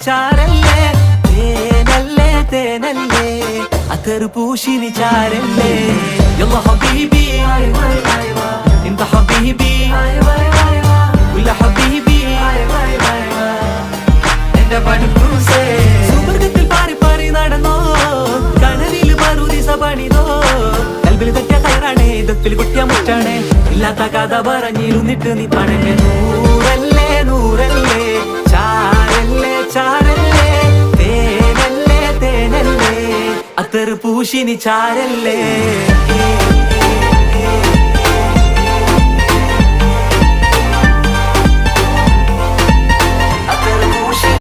ചാരല്ലേ തേനല്ലേ തേനല്ലേ അത്തർ പൂശിനി ചാരല്ലേ യല്ലാ ഹബീബി انت حبيبي كل حبيبي എന്റെ പടുക്കൂസേ സുവർഗത്തിൽ പാറി പാറി നടന്നോ കനവിൽ പറുദിസ പണിതോ കൽബിൽ തെറ്റിയ കയറാണേ ഇതത്തിൽ കുട്ടിയ മുറ്റാണേ ഇല്ലാത്ത കഥ പറഞ്ഞിരുന്നിട്ട് നീ പണങ്ങ നൂറല്ലേ നൂറല്ലേ ചാരല്ലേ ചാരല്ലേ തേനല്ലേ തേനല്ലേ അത്തർ പൂശിനി ചാരല്ലേ